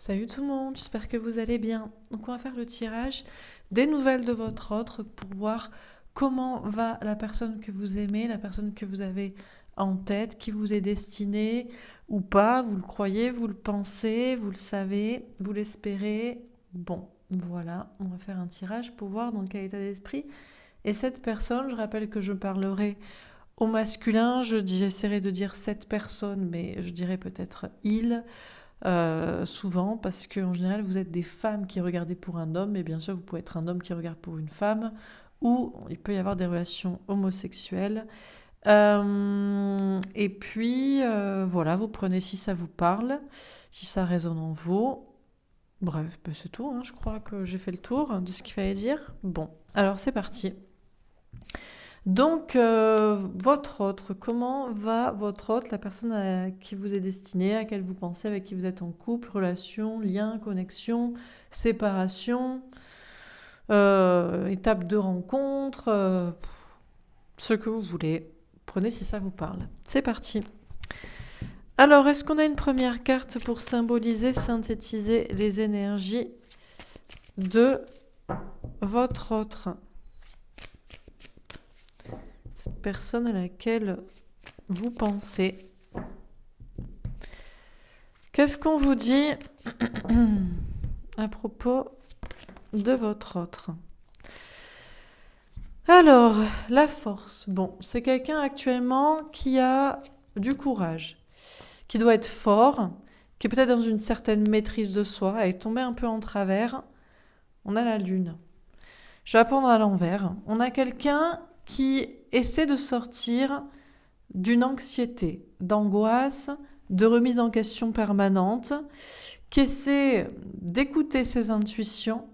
Salut tout le monde, j'espère que vous allez bien. Donc on va faire le tirage des nouvelles de votre autre pour voir comment va la personne que vous aimez, la personne que vous avez en tête, qui vous est destinée ou pas, vous le croyez, vous le pensez, vous le savez, vous l'espérez. Bon, voilà, on va faire un tirage pour voir dans quel état d'esprit est cette personne. Je rappelle que je parlerai au masculin, j'essaierai de dire cette personne, mais je dirais peut-être il. Souvent parce qu'en général vous êtes des femmes qui regardez pour un homme, mais bien sûr vous pouvez être un homme qui regarde pour une femme, ou il peut y avoir des relations homosexuelles. Et puis voilà, vous prenez si ça vous parle, si ça résonne en vous. Bref, ben c'est tout, hein. Je crois que j'ai fait le tour de ce qu'il fallait dire. Bon, alors c'est parti. Donc, votre autre, comment va votre autre, la personne à qui vous est destinée, à laquelle vous pensez, avec qui vous êtes en couple, relation, lien, connexion, séparation, étape de rencontre, ce que vous voulez. Prenez si ça vous parle. C'est parti. Alors, est-ce qu'on a une première carte pour symboliser, synthétiser les énergies de votre autre, cette personne à laquelle vous pensez? Qu'est-ce qu'on vous dit à propos de votre autre? Alors, la force. Bon, c'est quelqu'un actuellement qui a du courage, qui doit être fort, qui est peut-être dans une certaine maîtrise de soi, elle est tombée un peu en travers. On a la lune. Je vais la prendre à l'envers. On a quelqu'un qui essaie de sortir d'une anxiété, d'angoisse, de remise en question permanente, qui essaie d'écouter ses intuitions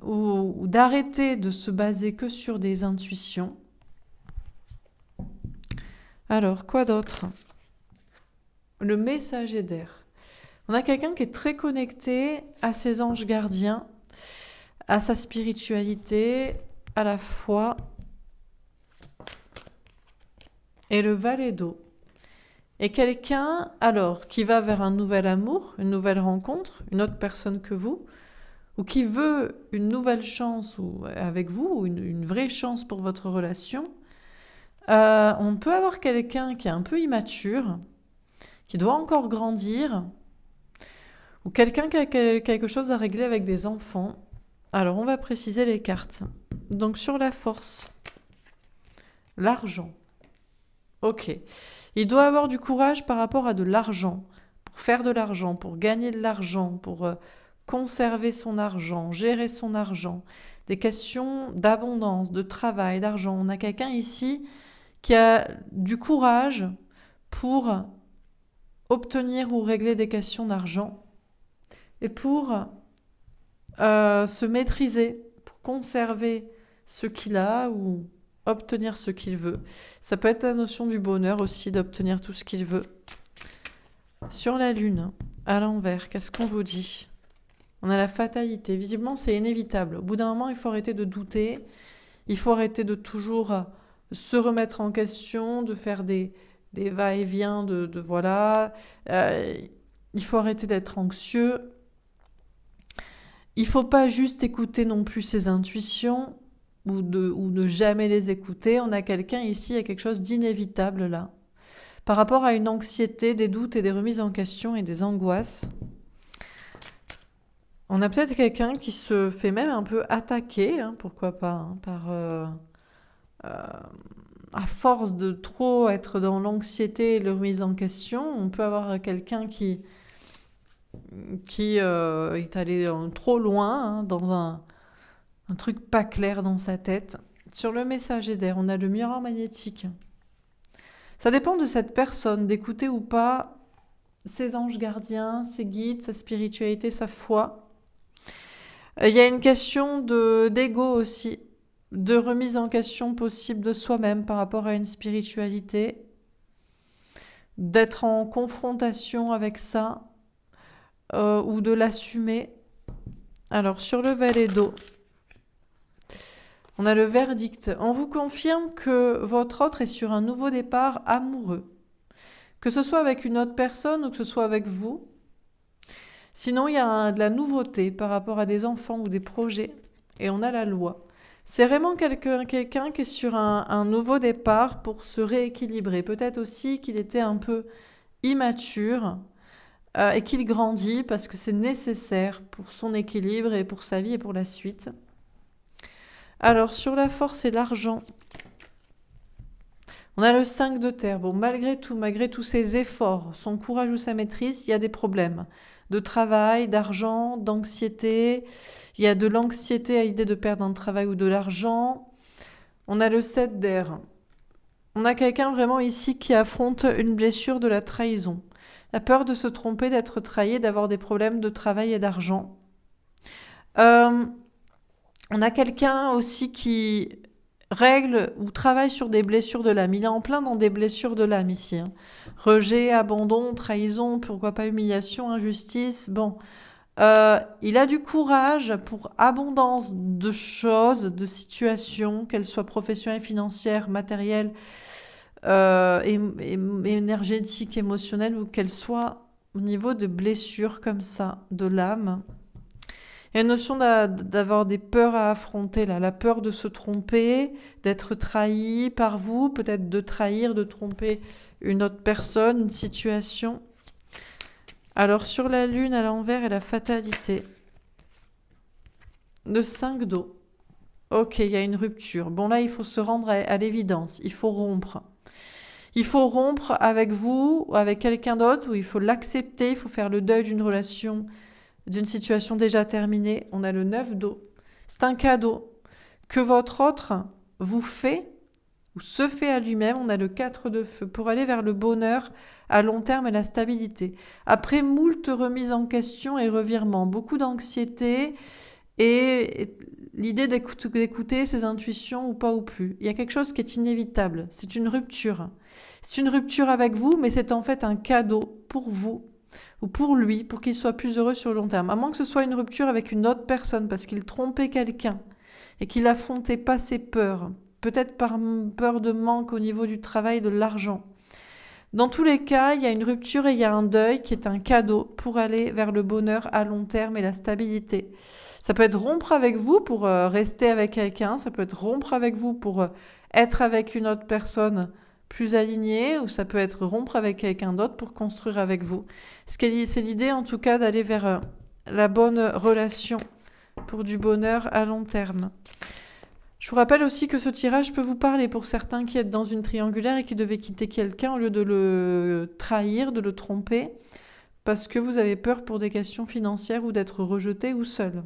ou d'arrêter de se baser que sur des intuitions. Alors, quoi d'autre? Le messager d'air. On a quelqu'un qui est très connecté à ses anges gardiens, à sa spiritualité, à la foi. Et le valet d'eau. Et quelqu'un, alors, qui va vers un nouvel amour, une nouvelle rencontre, une autre personne que vous, ou qui veut une nouvelle chance avec vous, ou une vraie chance pour votre relation. On peut avoir quelqu'un qui est un peu immature, qui doit encore grandir, ou quelqu'un qui a quelque chose à régler avec des enfants. Alors, on va préciser les cartes. Donc, sur la force, l'argent. Ok. Il doit avoir du courage par rapport à de l'argent, pour faire de l'argent, pour gagner de l'argent, pour conserver son argent, gérer son argent. Des questions d'abondance, de travail, d'argent. On a quelqu'un ici qui a du courage pour obtenir ou régler des questions d'argent et pour se maîtriser, pour conserver ce qu'il a ou obtenir ce qu'il veut. Ça peut être la notion du bonheur aussi, d'obtenir tout ce qu'il veut. Sur la lune, à l'envers, qu'est-ce qu'on vous dit? On a la fatalité. Visiblement, c'est inévitable. Au bout d'un moment, il faut arrêter de douter. Il faut arrêter de toujours se remettre en question, de faire des va-et-vient de voilà. Il faut arrêter d'être anxieux. Il ne faut pas juste écouter non plus ses intuitions ou ne jamais les écouter. On a quelqu'un ici, il y a quelque chose d'inévitable là. Par rapport à une anxiété, des doutes et des remises en question et des angoisses. On a peut-être quelqu'un qui se fait même un peu attaquer, hein, pourquoi pas, hein, par... à force de trop être dans l'anxiété et la remise en question, on peut avoir quelqu'un qui est allé trop loin, hein, dans un truc pas clair dans sa tête. Sur le messager d'air, on a le miroir magnétique. Ça dépend de cette personne, d'écouter ou pas ses anges gardiens, ses guides, sa spiritualité, sa foi. Il y a une question d'ego aussi, de remise en question possible de soi-même par rapport à une spiritualité, d'être en confrontation avec ça, ou de l'assumer. Alors, sur le valet d'eau, on a le verdict. On vous confirme que votre autre est sur un nouveau départ amoureux. Que ce soit avec une autre personne ou que ce soit avec vous, Sinon, il y a de la nouveauté par rapport à des enfants ou des projets. Et on a la loi. C'est vraiment quelqu'un qui est sur un nouveau départ pour se rééquilibrer. Peut-être aussi qu'il était un peu immature et qu'il grandit parce que c'est nécessaire pour son équilibre et pour sa vie et pour la suite. Alors, sur la force et l'argent, on a le 5 de terre. Bon, malgré tout, malgré tous ses efforts, son courage ou sa maîtrise, il y a des problèmes de travail, d'argent, d'anxiété. Il y a de l'anxiété à l'idée de perdre un travail ou de l'argent. On a le 7 d'air. On a quelqu'un vraiment ici qui affronte une blessure de la trahison. La peur de se tromper, d'être trahi, d'avoir des problèmes de travail et d'argent. On a quelqu'un aussi qui règle ou travaille sur des blessures de l'âme. Il est en plein dans des blessures de l'âme ici. Rejet, abandon, trahison, pourquoi pas humiliation, injustice. Bon, il a du courage pour abondance de choses, de situations, qu'elles soient professionnelles, financières, matérielles, énergétiques, émotionnelles, ou qu'elles soient au niveau de blessures comme ça, de l'âme. Il y a une notion d'avoir des peurs à affronter, là. La peur de se tromper, d'être trahi par vous, peut-être de trahir, de tromper une autre personne, une situation. Alors, sur la lune à l'envers et la fatalité. Le 5 d'eau. Ok, il y a une rupture. Bon, là, il faut se rendre à l'évidence. Il faut rompre. Il faut rompre avec vous ou avec quelqu'un d'autre, ou il faut l'accepter, il faut faire le deuil d'une relation, d'une situation déjà terminée. On a le 9 d'eau. C'est un cadeau que votre autre vous fait ou se fait à lui-même. On a le 4 de feu pour aller vers le bonheur à long terme et la stabilité. Après moult remises en question et revirements, beaucoup d'anxiété et l'idée d'écouter ses intuitions ou pas ou plus. Il y a quelque chose qui est inévitable. C'est une rupture. C'est une rupture avec vous, mais c'est en fait un cadeau pour vous ou pour lui, pour qu'il soit plus heureux sur le long terme. À moins que ce soit une rupture avec une autre personne parce qu'il trompait quelqu'un et qu'il affrontait pas ses peurs, peut-être par peur de manque au niveau du travail, de l'argent. Dans tous les cas, il y a une rupture et il y a un deuil qui est un cadeau pour aller vers le bonheur à long terme et la stabilité. Ça peut être rompre avec vous pour rester avec quelqu'un, ça peut être rompre avec vous pour être avec une autre personne plus alignée, ou ça peut être rompre avec quelqu'un d'autre pour construire avec vous. C'est l'idée en tout cas d'aller vers la bonne relation pour du bonheur à long terme. Je vous rappelle aussi que ce tirage peut vous parler pour certains qui êtes dans une triangulaire et qui devaient quitter quelqu'un au lieu de le trahir, de le tromper, parce que vous avez peur pour des questions financières ou d'être rejeté ou seul.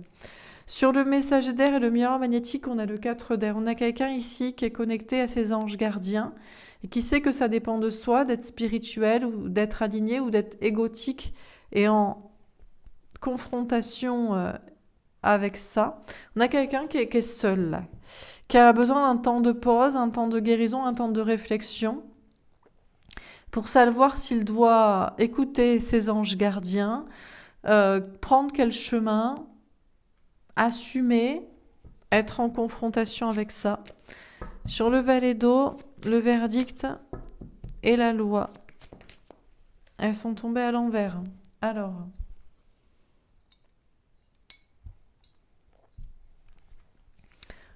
Sur le message d'air et le miroir magnétique, on a le 4 d'air. On a quelqu'un ici qui est connecté à ses anges gardiens et qui sait que ça dépend de soi, d'être spirituel ou d'être aligné ou d'être égotique et en confrontation avec ça. On a quelqu'un qui est seul là, qui a besoin d'un temps de pause, un temps de guérison, un temps de réflexion pour savoir s'il doit écouter ses anges gardiens, prendre quel chemin, assumer, être en confrontation avec ça. Sur le valet d'eau, le verdict et la loi. Elles sont tombées à l'envers. Alors,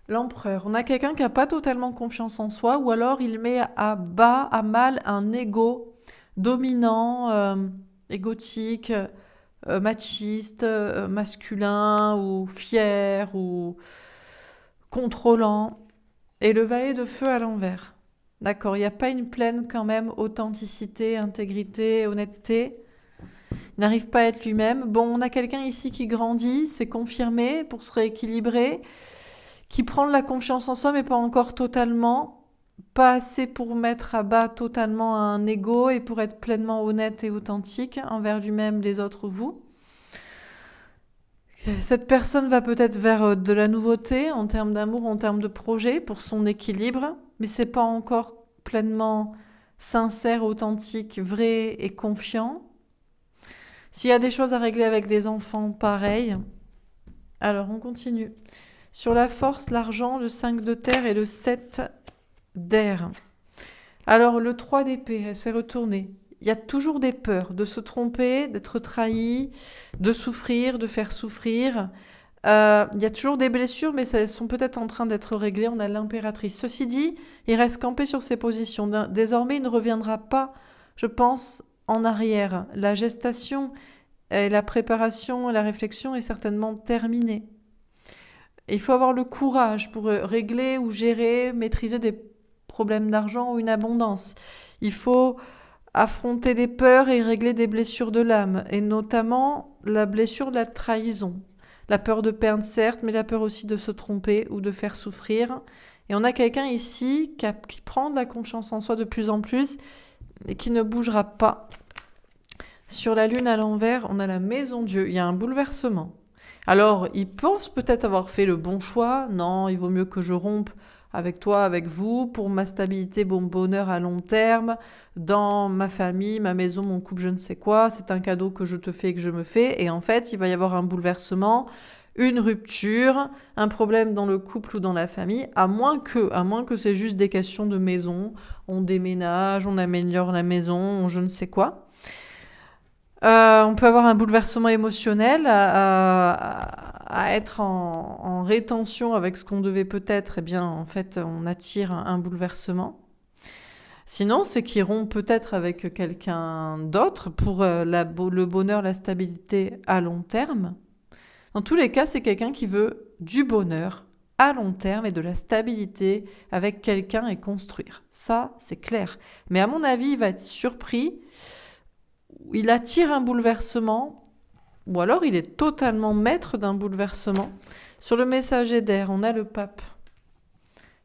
l'empereur. On a quelqu'un qui n'a pas totalement confiance en soi, ou alors il met à mal un ego dominant, égotique, machiste, masculin, ou fier, ou contrôlant. Et le valet de feu à l'envers. D'accord, il n'y a pas une pleine quand même authenticité, intégrité, honnêteté. Il n'arrive pas à être lui-même. Bon, on a quelqu'un ici qui grandit, c'est confirmé pour se rééquilibrer, qui prend de la confiance en soi, mais pas encore totalement. Pas assez pour mettre à bas totalement un ego et pour être pleinement honnête et authentique envers lui-même, les autres, vous. Cette personne va peut-être vers de la nouveauté en termes d'amour, en termes de projet, pour son équilibre, mais c'est pas encore pleinement sincère, authentique, vrai et confiant. S'il y a des choses à régler avec des enfants, pareil. Alors, on continue. Sur la force, l'argent, le 5 de terre et le 7 d'air. Alors, le 3 d'épée, elle s'est retournée. il y a toujours des peurs de se tromper, d'être trahi, de souffrir, de faire souffrir. Il y a toujours des blessures, mais elles sont peut-être en train d'être réglées. On a l'impératrice. Ceci dit, il reste campé sur ses positions. Désormais, il ne reviendra pas, je pense, en arrière. La gestation, et la préparation et la réflexion est certainement terminée. Il faut avoir le courage pour régler ou gérer, maîtriser des problèmes d'argent ou une abondance. Il faut affronter des peurs et régler des blessures de l'âme, et notamment la blessure de la trahison. La peur de perdre, certes, mais la peur aussi de se tromper ou de faire souffrir. Et on a quelqu'un ici qui prend de la confiance en soi de plus en plus et qui ne bougera pas. Sur la lune à l'envers, on a la maison Dieu. Il y a un bouleversement. Alors, il pense peut-être avoir fait le bon choix. Non, il vaut mieux que je rompe avec toi, avec vous, pour ma stabilité, mon bonheur à long terme, dans ma famille, ma maison, mon couple, je ne sais quoi. C'est un cadeau que je te fais et que je me fais. Et en fait, il va y avoir un bouleversement, une rupture, un problème dans le couple ou dans la famille, à moins que c'est juste des questions de maison. On déménage, on améliore la maison, je ne sais quoi. On peut avoir un bouleversement émotionnel, à être en rétention avec ce qu'on devait peut-être. Eh bien, en fait, on attire un bouleversement. Sinon, c'est qu'ils rompt peut-être avec quelqu'un d'autre pour le bonheur, la stabilité à long terme. Dans tous les cas, c'est quelqu'un qui veut du bonheur à long terme et de la stabilité avec quelqu'un et construire. Ça, c'est clair. Mais à mon avis, il va être surpris. Il attire un bouleversement, ou alors il est totalement maître d'un bouleversement. Sur le messager d'air, on a le pape.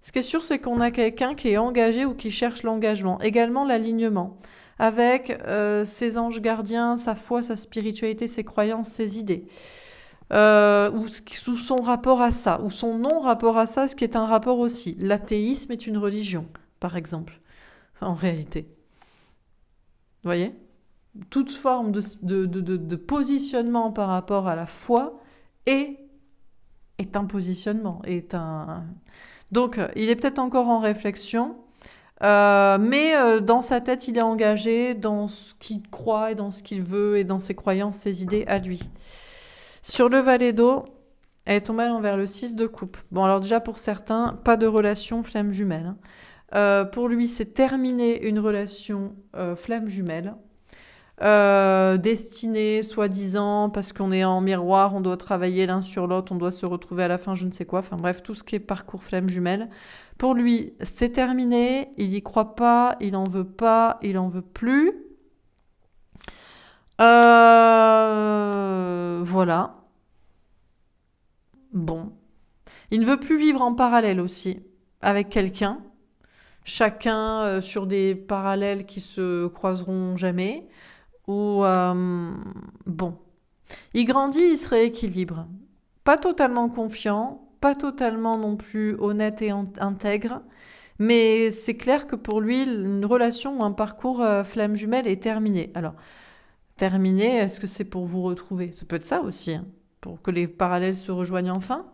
Ce qui est sûr, c'est qu'on a quelqu'un qui est engagé ou qui cherche l'engagement. Également l'alignement, avec ses anges gardiens, sa foi, sa spiritualité, ses croyances, ses idées. Ou son rapport à ça, ou son non-rapport à ça, ce qui est un rapport aussi. L'athéisme est une religion, par exemple, en réalité. Vous voyez ? Toute forme de positionnement par rapport à la foi est un positionnement. Donc, il est peut-être encore en réflexion, mais dans sa tête, il est engagé dans ce qu'il croit et dans ce qu'il veut et dans ses croyances, ses idées à lui. Sur le valet d'eau, elle est tombée envers le 6 de coupe. Bon, alors déjà, pour certains, pas de relation flamme jumelle. Pour lui, c'est terminé une relation flamme jumelle. Destinée, soi-disant, parce qu'on est en miroir, on doit travailler l'un sur l'autre, on doit se retrouver à la fin, je ne sais quoi. Enfin bref, tout ce qui est parcours flamme jumelle. Pour lui, c'est terminé, il n'y croit pas, il n'en veut pas, il n'en veut plus. Voilà. Bon. Il ne veut plus vivre en parallèle aussi, avec quelqu'un. Chacun sur des parallèles qui se croiseront jamais. Ou, bon. Il grandit, il se rééquilibre. Pas totalement confiant, pas totalement non plus honnête et intègre, mais c'est clair que pour lui, une relation ou un parcours flamme jumelle est terminé. Alors, terminé, est-ce que c'est pour vous retrouver ? Ça peut être ça aussi, hein, pour que les parallèles se rejoignent enfin.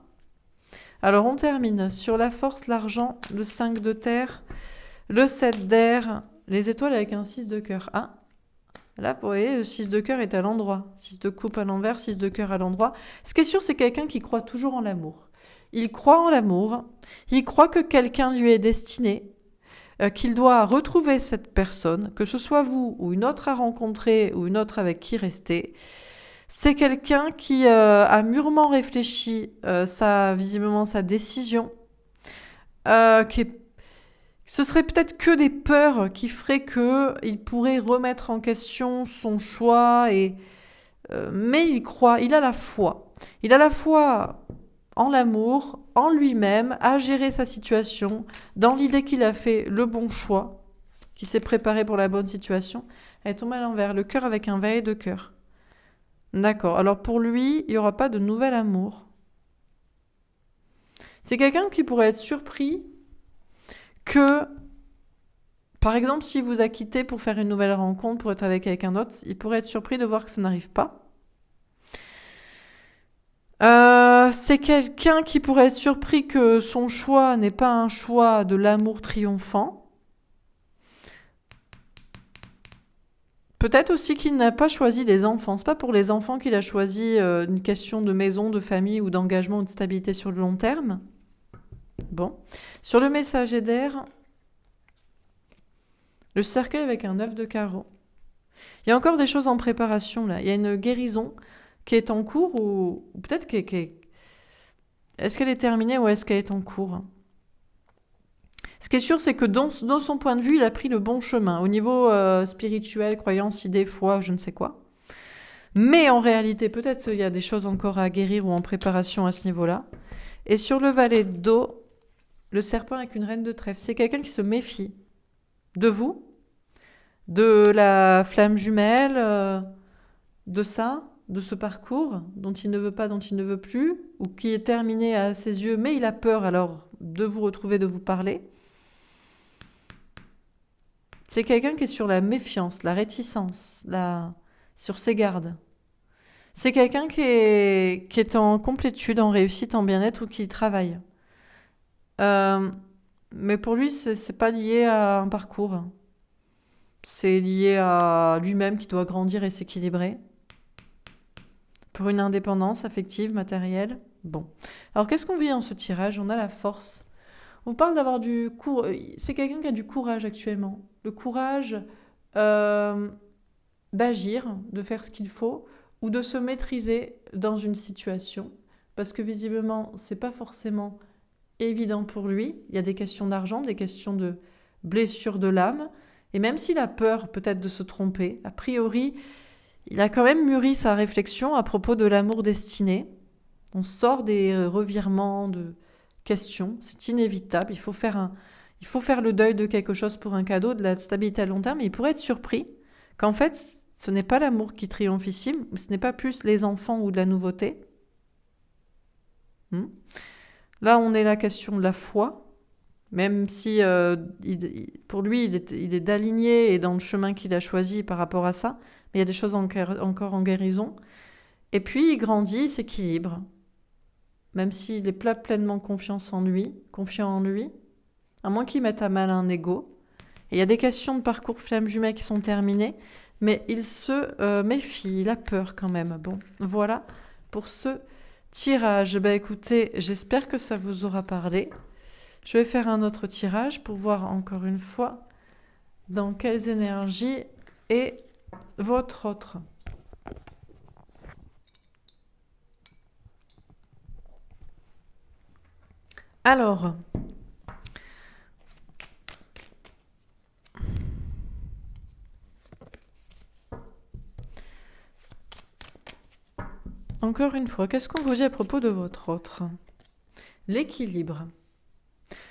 Alors, on termine sur la force, l'argent, le 5 de terre, le 7 d'air, les étoiles avec un 6 de cœur. Ah, là, vous voyez, le 6 de cœur est à l'endroit. 6 de coupe à l'envers, 6 de cœur à l'endroit. Ce qui est sûr, c'est quelqu'un qui croit toujours en l'amour. Il croit en l'amour. Il croit que quelqu'un lui est destiné, qu'il doit retrouver cette personne, que ce soit vous ou une autre à rencontrer ou une autre avec qui rester. C'est quelqu'un qui a mûrement réfléchi visiblement sa décision, ce serait peut-être que des peurs qui feraient qu'il pourrait remettre en question son choix, mais il croit, il a la foi. Il a la foi en l'amour, en lui-même, à gérer sa situation, dans l'idée qu'il a fait le bon choix, qu'il s'est préparé pour la bonne situation. Elle tombe à l'envers, le cœur avec un valet de cœur. D'accord, alors pour lui, il n'y aura pas de nouvel amour. C'est quelqu'un qui pourrait être surpris que, par exemple, s'il vous a quitté pour faire une nouvelle rencontre, pour être avec quelqu'un d'autre, il pourrait être surpris de voir que ça n'arrive pas. C'est quelqu'un qui pourrait être surpris que son choix n'est pas un choix de l'amour triomphant. Peut-être aussi qu'il n'a pas choisi les enfants. C'est pas pour les enfants qu'il a choisi une question de maison, de famille ou d'engagement ou de stabilité sur le long terme. Bon. Sur le messager d'air, le cercueil avec un 9 de carreau. Il y a encore des choses en préparation là. Il y a une guérison qui est en cours ou peut-être est-ce qu'elle est terminée ou est-ce qu'elle est en cours? Ce qui est sûr, c'est que dans son point de vue, il a pris le bon chemin au niveau spirituel, croyance, idée, foi, je ne sais quoi. Mais en réalité, peut-être il y a des choses encore à guérir ou en préparation à ce niveau-là. Et sur le valet d'eau, le serpent avec une reine de trèfle, c'est quelqu'un qui se méfie de vous, de la flamme jumelle, de ça, de ce parcours dont il ne veut pas, dont il ne veut plus, ou qui est terminé à ses yeux, mais il a peur alors de vous retrouver, de vous parler. C'est quelqu'un qui est sur la méfiance, la réticence, sur ses gardes. C'est quelqu'un qui est en complétude, en réussite, en bien-être ou qui travaille. Mais pour lui, c'est pas lié à un parcours. C'est lié à lui-même qui doit grandir et s'équilibrer. Pour une indépendance affective, matérielle. Bon. Alors, qu'est-ce qu'on vit dans ce tirage? On a la force. On vous parle d'avoir du courage. C'est quelqu'un qui a du courage actuellement. Le courage d'agir, de faire ce qu'il faut, ou de se maîtriser dans une situation. Parce que visiblement, c'est pas forcément évident pour lui. Il y a des questions d'argent, des questions de blessure de l'âme. Et même s'il a peur peut-être de se tromper, a priori, il a quand même mûri sa réflexion à propos de l'amour destiné. On sort des revirements de questions, c'est inévitable. Il faut faire le deuil de quelque chose pour un cadeau, de la stabilité à long terme. Et il pourrait être surpris qu'en fait, ce n'est pas l'amour qui triomphe ici, ce n'est pas plus les enfants ou de la nouveauté. Là, on est la question de la foi. Même si pour lui, il est d'aligner et dans le chemin qu'il a choisi par rapport à ça. Mais il y a des choses encore en guérison. Et puis, il grandit, il s'équilibre. Même s'il est pleinement confiant en lui, à moins qu'il mette à mal un ego. Et il y a des questions de parcours flamme jumelle qui sont terminées, mais il se méfie, il a peur quand même. Bon, voilà pour ce tirage. Écoutez, j'espère que ça vous aura parlé. Je vais faire un autre tirage pour voir encore une fois dans quelles énergies est votre autre. Alors, encore une fois, qu'est-ce qu'on vous dit à propos de votre autre? L'équilibre.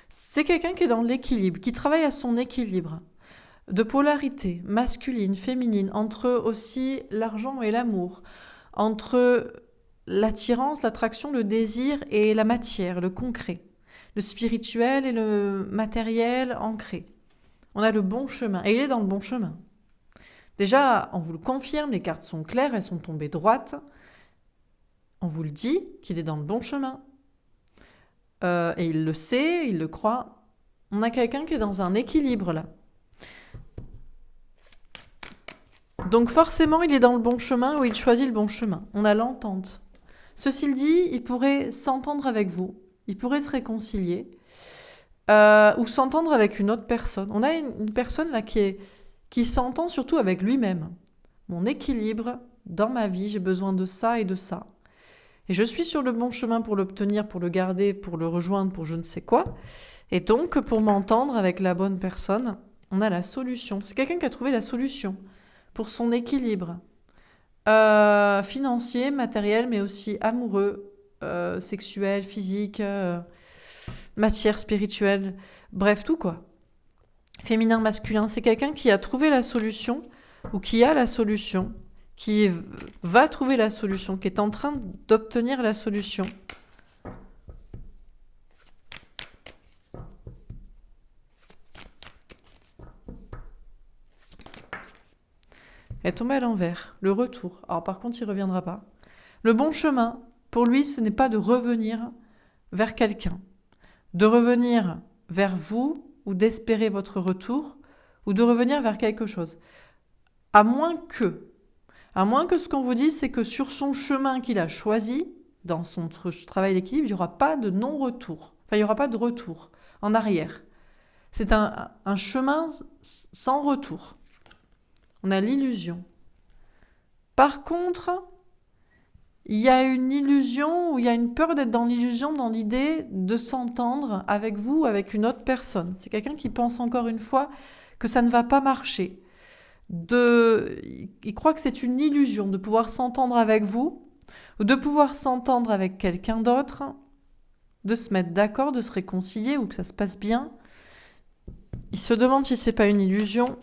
C'est quelqu'un qui est dans l'équilibre, qui travaille à son équilibre de polarité masculine, féminine, entre aussi l'argent et l'amour, entre l'attirance, l'attraction, le désir et la matière, le concret, le spirituel et le matériel ancré. On a le bon chemin, et il est dans le bon chemin. Déjà, on vous le confirme, les cartes sont claires, elles sont tombées droites. On vous le dit qu'il est dans le bon chemin. Et il le sait, il le croit. On a quelqu'un qui est dans un équilibre là. Donc forcément, il est dans le bon chemin ou il choisit le bon chemin. On a l'entente. Ceci dit, il pourrait s'entendre avec vous. Il pourrait se réconcilier. Ou s'entendre avec une autre personne. On a une personne là qui s'entend surtout avec lui-même. Mon équilibre, dans ma vie, j'ai besoin de ça et de ça. Et je suis sur le bon chemin pour l'obtenir, pour le garder, pour le rejoindre, pour je ne sais quoi. Et donc, pour m'entendre avec la bonne personne, on a la solution. C'est quelqu'un qui a trouvé la solution pour son équilibre financier, matériel, mais aussi amoureux, sexuel, physique, matière spirituelle, bref, tout quoi. Féminin, masculin, c'est quelqu'un qui a trouvé la solution ou qui a la solution, qui va trouver la solution, qui est en train d'obtenir la solution. Elle est tombée à l'envers. Le retour. Alors par contre, il ne reviendra pas. Le bon chemin, pour lui, ce n'est pas de revenir vers quelqu'un. De revenir vers vous ou d'espérer votre retour ou de revenir vers quelque chose. À moins que ce qu'on vous dise, c'est que sur son chemin qu'il a choisi, dans son travail d'équilibre, il n'y aura pas de non-retour. Enfin, il n'y aura pas de retour en arrière. C'est un chemin sans retour. On a l'illusion. Par contre, il y a une illusion ou il y a une peur d'être dans l'illusion, dans l'idée de s'entendre avec vous ou avec une autre personne. C'est quelqu'un qui pense encore une fois que ça ne va pas marcher. Il croit que c'est une illusion de pouvoir s'entendre avec vous ou de pouvoir s'entendre avec quelqu'un d'autre, de se mettre d'accord, de se réconcilier ou que ça se passe bien. Il se demande si c'est pas une illusion.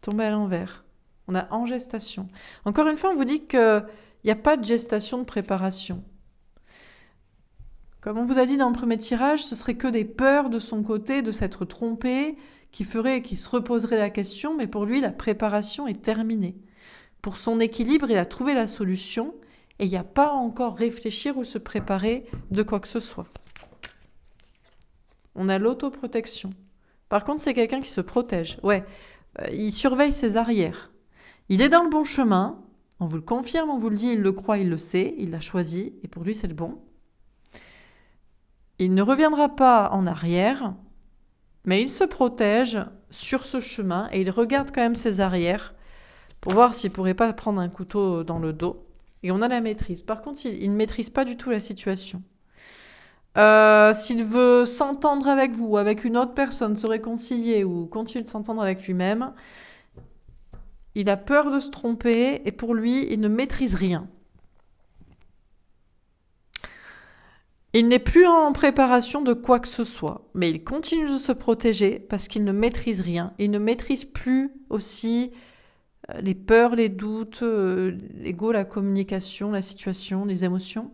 Tombé à l'envers. On a en gestation. Encore une fois, on vous dit qu'il n'y a pas de gestation de préparation. Comme on vous a dit dans le premier tirage, ce serait que des peurs de son côté, de s'être trompé, qu'il se reposerait la question, mais pour lui, la préparation est terminée. Pour son équilibre, il a trouvé la solution et il n'y a pas encore réfléchir ou se préparer de quoi que ce soit. On a l'autoprotection. Par contre, c'est quelqu'un qui se protège. Ouais, il surveille ses arrières. Il est dans le bon chemin, on vous le confirme, on vous le dit, il le croit, il le sait, il l'a choisi, et pour lui c'est le bon. Il ne reviendra pas en arrière, mais il se protège sur ce chemin et il regarde quand même ses arrières pour voir s'il ne pourrait pas prendre un couteau dans le dos. Et on a la maîtrise. Par contre, il ne maîtrise pas du tout la situation. S'il veut s'entendre avec vous, avec une autre personne, se réconcilier ou continuer de s'entendre avec lui-même, il a peur de se tromper et pour lui, il ne maîtrise rien. Il n'est plus en préparation de quoi que ce soit, mais il continue de se protéger parce qu'il ne maîtrise rien. Il ne maîtrise plus aussi les peurs, les doutes, l'ego, la communication, la situation, les émotions.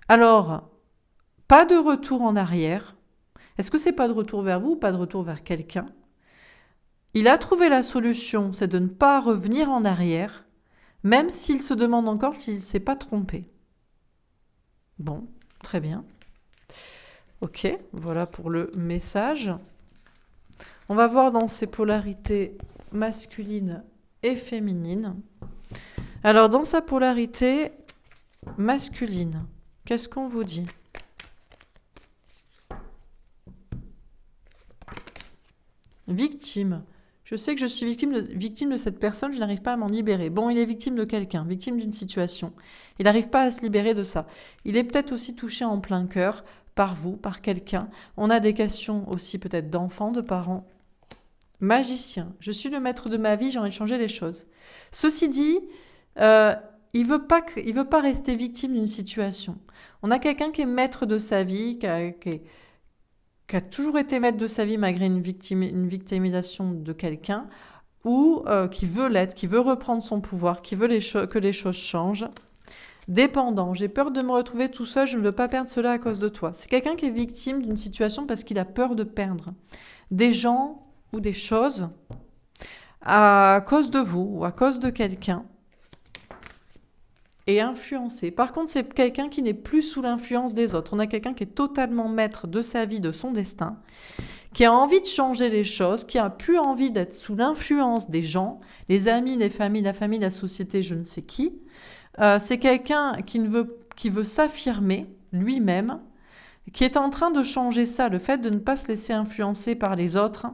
Alors, pas de retour en arrière. Est-ce que c'est pas de retour vers vous ou pas de retour vers quelqu'un ? Il a trouvé la solution, c'est de ne pas revenir en arrière, même s'il se demande encore s'il ne s'est pas trompé. Bon, très bien. Ok, voilà pour le message. On va voir dans ces polarités masculines et féminines. Alors, dans sa polarité masculine, qu'est-ce qu'on vous dit ? Victime. Je sais que je suis victime de cette personne, je n'arrive pas à m'en libérer. Bon, il est victime de quelqu'un, victime d'une situation. Il n'arrive pas à se libérer de ça. Il est peut-être aussi touché en plein cœur par vous, par quelqu'un. On a des questions aussi peut-être d'enfants, de parents. Magicien. Je suis le maître de ma vie, j'ai envie de changer les choses. Ceci dit, il veut pas rester victime d'une situation. On a quelqu'un qui est maître de sa vie, qui a toujours été maître de sa vie malgré une victimisation de quelqu'un, ou qui veut l'être, qui veut reprendre son pouvoir, qui veut que les choses changent. Dépendant, j'ai peur de me retrouver tout seul, je ne veux pas perdre cela à cause de toi. C'est quelqu'un qui est victime d'une situation parce qu'il a peur de perdre des gens ou des choses à cause de vous ou à cause de quelqu'un. Et influencé. Par contre, c'est quelqu'un qui n'est plus sous l'influence des autres. On a quelqu'un qui est totalement maître de sa vie, de son destin, qui a envie de changer les choses, qui a plus envie d'être sous l'influence des gens, les amis, les familles, la famille, la société, je ne sais qui. C'est quelqu'un qui veut s'affirmer lui-même, qui est en train de changer ça, le fait de ne pas se laisser influencer par les autres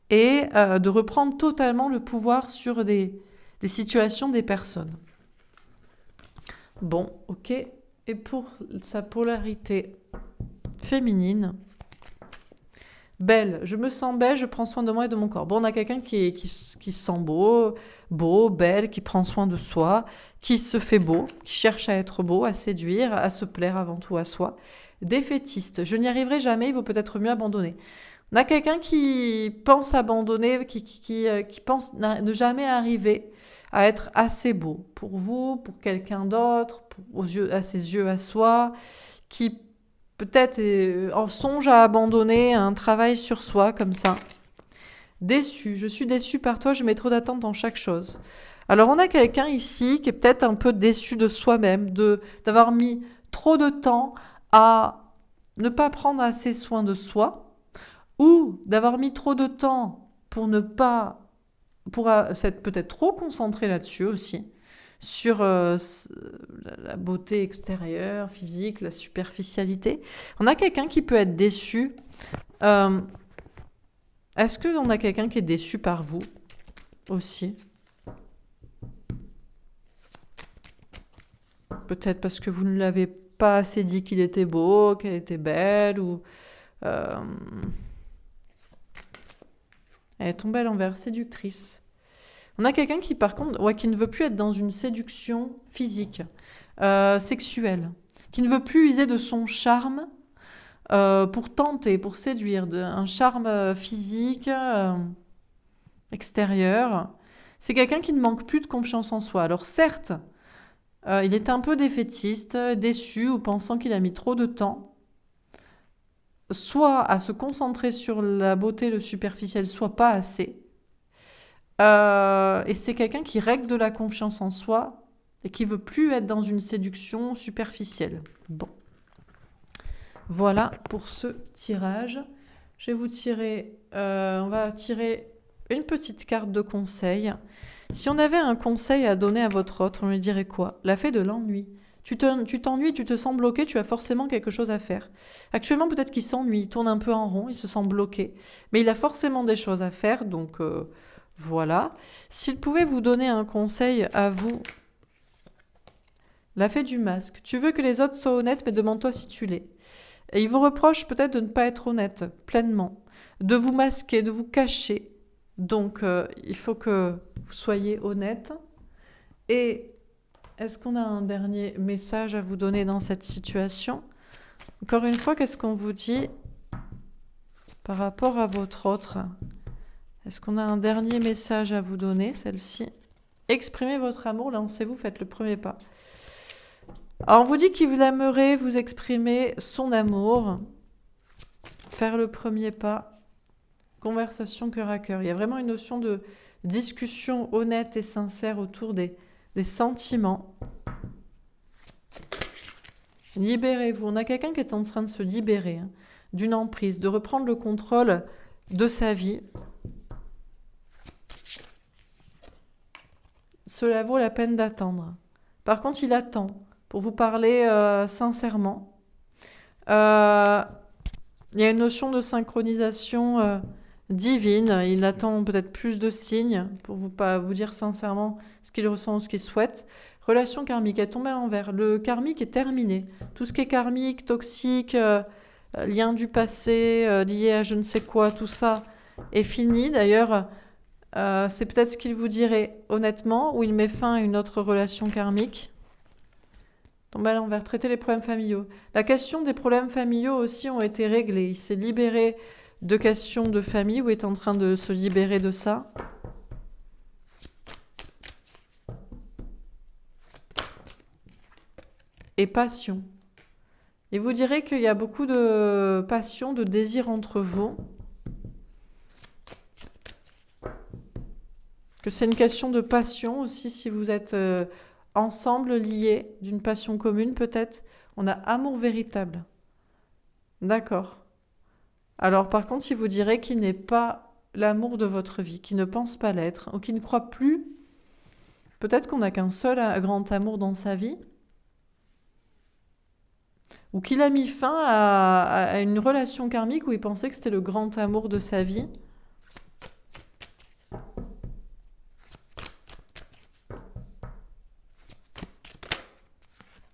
et de reprendre totalement le pouvoir sur des situations, des personnes. Bon, ok. Et pour sa polarité féminine, belle, je me sens belle, je prends soin de moi et de mon corps. Bon, on a quelqu'un qui se sent beau, belle, qui prend soin de soi, qui se fait beau, qui cherche à être beau, à séduire, à se plaire avant tout à soi. Défaitiste, je n'y arriverai jamais, il vaut peut-être mieux abandonner. On a quelqu'un qui pense abandonner, qui pense ne jamais arriver à être assez beau pour vous, pour quelqu'un d'autre, à ses yeux, à soi, qui peut-être en songe à abandonner un travail sur soi comme ça. Déçu, je suis déçu par toi, je mets trop d'attentes dans chaque chose. Alors on a quelqu'un ici qui est peut-être un peu déçu de soi-même, d'avoir mis trop de temps à ne pas prendre assez soin de soi, ou d'avoir mis trop de temps pour ne pas, pour s'être peut-être trop concentré là-dessus aussi, sur la beauté extérieure, physique, la superficialité. On a quelqu'un qui peut être déçu. Est-ce qu'on a quelqu'un qui est déçu par vous aussi? Peut-être parce que vous ne l'avez pas assez dit qu'il était beau, qu'elle était belle, ou... Elle est tombée à l'envers, séductrice. On a quelqu'un qui, par contre, qui ne veut plus être dans une séduction physique, sexuelle, qui ne veut plus user de son charme pour tenter, pour séduire, un charme physique, extérieur. C'est quelqu'un qui ne manque plus de confiance en soi. Alors certes, il est un peu défaitiste, déçu ou pensant qu'il a mis trop de temps, soit à se concentrer sur la beauté, le superficiel, soit pas assez. Et c'est quelqu'un qui règle de la confiance en soi et qui veut plus être dans une séduction superficielle. Bon. Voilà pour ce tirage. Je vais vous tirer, on va tirer une petite carte de conseil. Si on avait un conseil à donner à votre autre, on lui dirait quoi? La fée de l'ennui. Tu t'ennuies, tu te sens bloqué, tu as forcément quelque chose à faire. Actuellement, peut-être qu'il s'ennuie, il tourne un peu en rond, il se sent bloqué. Mais il a forcément des choses à faire, donc voilà. S'il pouvait vous donner un conseil à vous, la fée du masque. Tu veux que les autres soient honnêtes, mais demande-toi si tu l'es. Et il vous reproche peut-être de ne pas être honnête pleinement, de vous masquer, de vous cacher. Donc, il faut que vous soyez honnête. Et est-ce qu'on a un dernier message à vous donner dans cette situation? Encore une fois, qu'est-ce qu'on vous dit par rapport à votre autre? Est-ce qu'on a un dernier message à vous donner, celle-ci? Exprimez votre amour, lancez-vous, faites le premier pas. Alors, on vous dit qu'il aimerait vous exprimer son amour, faire le premier pas, conversation cœur à cœur. Il y a vraiment une notion de discussion honnête et sincère autour des sentiments. Libérez-vous. On a quelqu'un qui est en train de se libérer d'une emprise, de reprendre le contrôle de sa vie. Cela vaut la peine d'attendre. Par contre, il attend pour vous parler sincèrement. Il y a une notion de synchronisation divine. Il attend peut-être plus de signes pour vous dire sincèrement ce qu'il ressent ou ce qu'il souhaite. Relation karmique, elle tombe à l'envers. Le karmique est terminé. Tout ce qui est karmique, toxique, lien du passé, lié à je ne sais quoi, tout ça est fini. D'ailleurs, c'est peut-être ce qu'il vous dirait honnêtement, ou il met fin à une autre relation karmique. Tombe à l'envers, traiter les problèmes familiaux. La question des problèmes familiaux aussi ont été réglés. Il s'est libéré de questions de famille ou est en train de se libérer de ça. Et passion. Et vous direz qu'il y a beaucoup de passion, de désir entre vous. Que c'est une question de passion aussi si vous êtes ensemble, liés, d'une passion commune peut-être. On a amour véritable. D'accord. Alors par contre, il vous dirait qu'il n'est pas l'amour de votre vie, qu'il ne pense pas l'être, ou qu'il ne croit plus. Peut-être qu'on n'a qu'un seul grand amour dans sa vie. Ou qu'il a mis fin à une relation karmique où il pensait que c'était le grand amour de sa vie.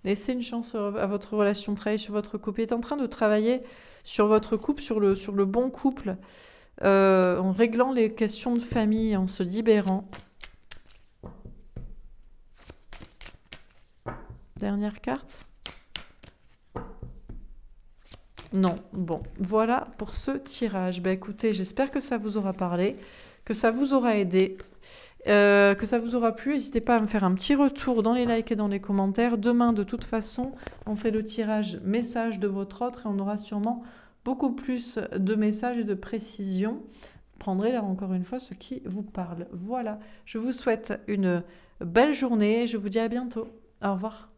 Laissez une chance à votre relation, travaillez sur votre couple. Il est en train de travailler sur votre couple, sur le bon couple, en réglant les questions de famille, en se libérant. Dernière carte. Non, bon, voilà pour ce tirage. Ben écoutez, j'espère que ça vous aura parlé, que ça vous aura aidé. Que ça vous aura plu, n'hésitez pas à me faire un petit retour dans les likes et dans les commentaires. Demain, de toute façon, on fait le tirage message de votre autre et on aura sûrement beaucoup plus de messages et de précisions. Vous prendrez là encore une fois ce qui vous parle. Voilà, je vous souhaite une belle journée et je vous dis à bientôt. Au revoir.